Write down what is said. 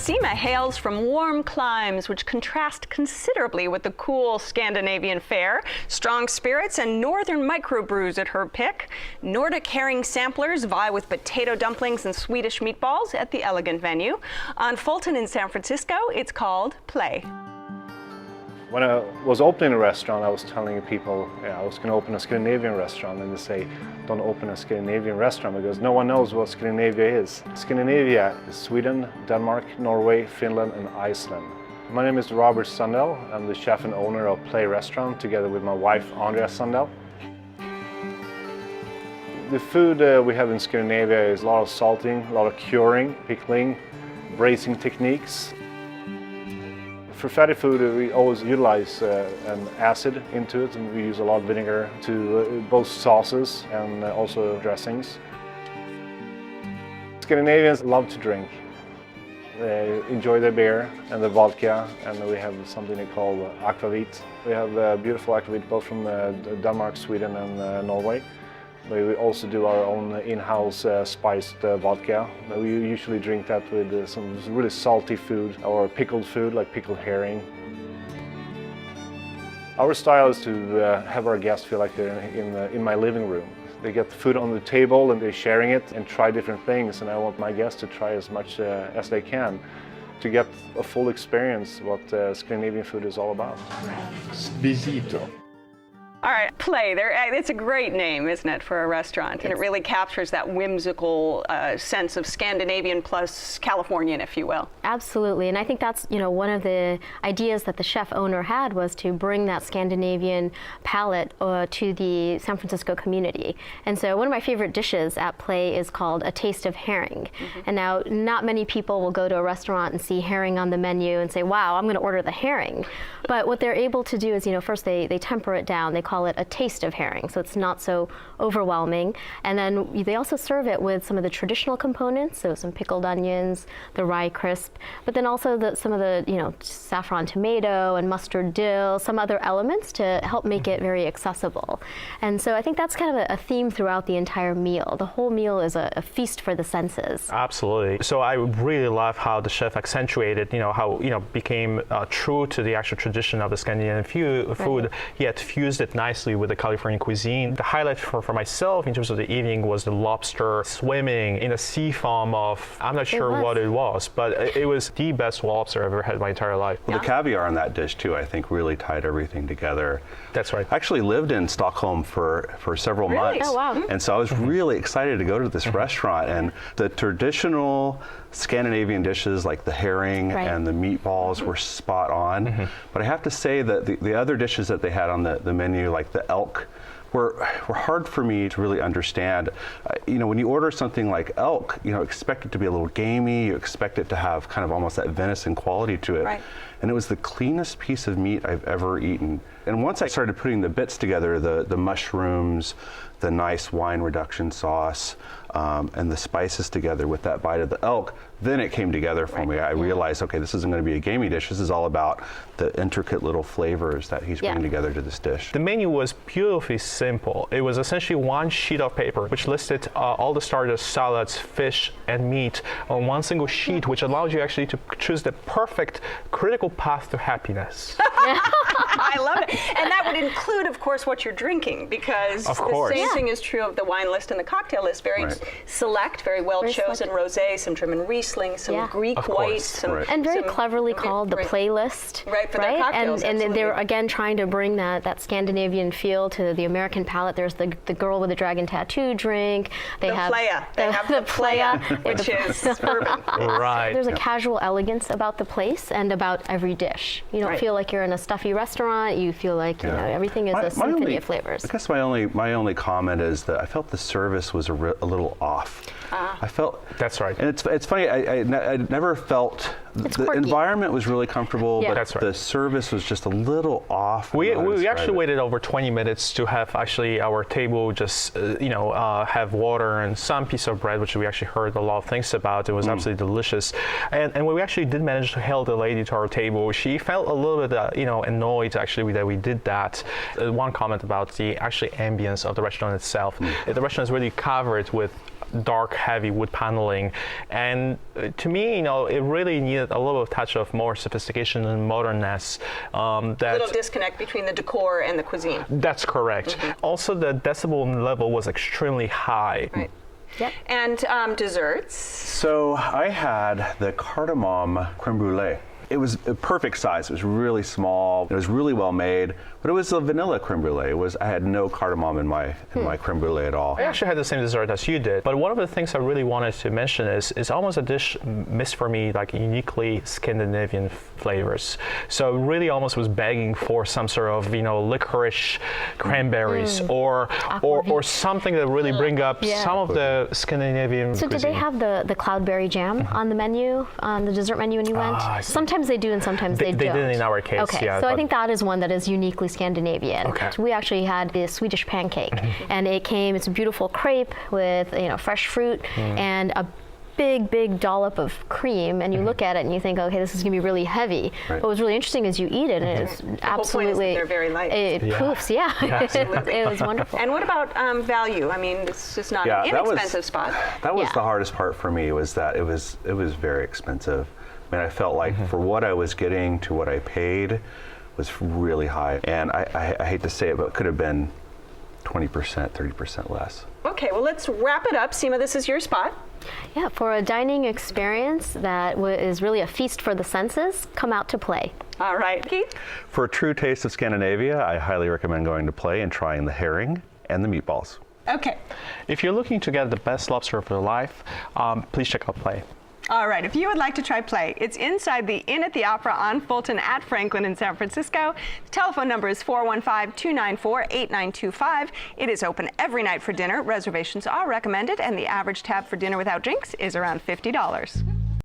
Seema hails from warm climes which contrast considerably with the cool Scandinavian fare. Strong spirits and northern microbrews at her pick. Nordic herring samplers vie with potato dumplings and Swedish meatballs at the elegant venue. On Fulton in San Francisco, it's called Pläj. When I was opening a restaurant, I was telling people I was going to open a Scandinavian restaurant, and they say, don't open a Scandinavian restaurant because no one knows what Scandinavia is. Scandinavia is Sweden, Denmark, Norway, Finland and Iceland. My name is Roberth Sundell. I'm the chef and owner of Pläj Restaurant together with my wife Andrea Sundell. The food we have in Scandinavia is a lot of salting, a lot of curing, pickling, braising techniques. For fatty food, we always utilize an acid into it, and we use a lot of vinegar to both sauces and also dressings. Scandinavians love to drink. They enjoy their beer and the vodka, and we have something they call aquavit. We have beautiful aquavit both from Denmark, Sweden and Norway. We also do our own in-house spiced vodka. We usually drink that with some really salty food or pickled food like pickled herring. Our style is to have our guests feel like they're in my living room. They get the food on the table and they're sharing it and try different things, and I want my guests to try as much as they can to get a full experience what Scandinavian food is all about. Visito. All right, Pläj, it's a great name, isn't it, for a restaurant? And it really captures that whimsical sense of Scandinavian plus Californian, if you will. Absolutely, and I think that's one of the ideas that the chef owner had was to bring that Scandinavian palate to the San Francisco community. And so one of my favorite dishes at Pläj is called a taste of herring. Mm-hmm. And now not many people will go to a restaurant and see herring on the menu and say, wow, I'm going to order the herring. But what they're able to do is, first they temper it down. They call it a taste of herring, so it's not so overwhelming. And then they also serve it with some of the traditional components, so some pickled onions, the rye crisp, but then also some of the saffron tomato and mustard dill, some other elements to help make it very accessible. And so I think that's kind of a theme throughout the entire meal. The whole meal is a feast for the senses. Absolutely. So I really love how the chef accentuated, how became true to the actual tradition of the Scandinavian food, right, yet fused it nicely with the Californian cuisine. The highlight for myself in terms of the evening was the lobster swimming in a sea foam of, I'm not sure what it was, but it was the best lobster I've ever had in my entire life. Well, the caviar in that dish too, I think really tied everything together. That's right. I actually lived in Stockholm for several months. Oh, wow. And so I was really excited to go to this restaurant, and the traditional Scandinavian dishes like the herring and the meatballs were spot on. But I have to say that the other dishes that they had on the menu, like the elk, were hard for me to really understand. When you order something like elk, expect it to be a little gamey, you expect it to have kind of almost that venison quality to it. Right. And it was the cleanest piece of meat I've ever eaten. And once I started putting the bits together, the mushrooms, the nice wine reduction sauce, and the spices together with that bite of the elk, then it came together for me. I realized, okay, this isn't going to be a gamey dish. This is all about the intricate little flavors that he's bringing together to this dish. The menu was beautifully simple. It was essentially one sheet of paper which listed all the starters, salads, fish, and meat on one single sheet, which allows you actually to choose the perfect critical path to happiness. I love it. And that would include, of course, what you're drinking, because the same thing is true of the wine list and the cocktail list. Very select, very well chosen rosé, some German Riesling, some Greek white, and very cleverly called the playlist. For their cocktails, and they're again trying to bring that Scandinavian feel to the American palate. There's the girl with the dragon tattoo drink. They have the Pläj, which is bourbon. Right. There's a casual elegance about the place and about every dish. You don't feel like you're in a stuffy restaurant. You feel like everything is a symphony of flavors. I guess my only comment is that I felt the service was a little off. I felt that's right, and it's funny. I never felt the environment was really comfortable, but the service was just a little off. We actually waited over 20 minutes to have actually our table just have water and some piece of bread, which we actually heard a lot of things about. It was absolutely delicious, and when we actually did manage to hail the lady to our table, she felt a little bit annoyed actually that we did that. One comment about the actually ambience of the restaurant itself. The restaurant is really covered with dark, heavy wood paneling. And to me, it really needed a little touch of more sophistication and modernness. A little disconnect between the decor and the cuisine. That's correct. Also, the decibel level was extremely high. Right. Yep. And desserts. So I had the cardamom creme brulee. It was a perfect size. It was really small. It was really well made, but it was a vanilla creme brulee. I had no cardamom in my creme brulee at all. I actually had the same dessert as you did, but one of the things I really wanted to mention is almost a dish missed for me, like uniquely Scandinavian flavors. So it really almost was begging for some sort of licorice cranberries or something that really bring up some of the Scandinavian So cuisine. did they have the cloudberry jam on the menu, on the dessert menu when you went? Sometimes they do and sometimes they don't. They did in our case, okay, yeah. so I think that is one that is uniquely Scandinavian. Okay. So we actually had the Swedish pancake, and it's a beautiful crepe with fresh fruit and a big dollop of cream, and you look at it and you think, okay, this is gonna be really heavy. Right. But what's really interesting is you eat it and it's The whole point is that they're very light. It poofs, it was wonderful. And what about value? I mean, it's just not an inexpensive spot. That was Yeah. the hardest part for me, was that it was very expensive. I mean, I felt like for what I was getting to what I paid was really high. And I hate to say it, but it could have been 20%, 30% less. Okay, well, let's wrap it up. Seema, this is your spot. Yeah, for a dining experience that is really a feast for the senses, come out to Plaj. All right, Keith? For a true taste of Scandinavia, I highly recommend going to Plaj and trying the herring and the meatballs. Okay. If you're looking to get the best lobster of your life, please check out Plaj. All right, if you would like to try Plaj, it's inside the Inn at the Opera on Fulton at Franklin in San Francisco. The telephone number is 415-294-8925. It is open every night for dinner. Reservations are recommended, and the average tab for dinner without drinks is around $50.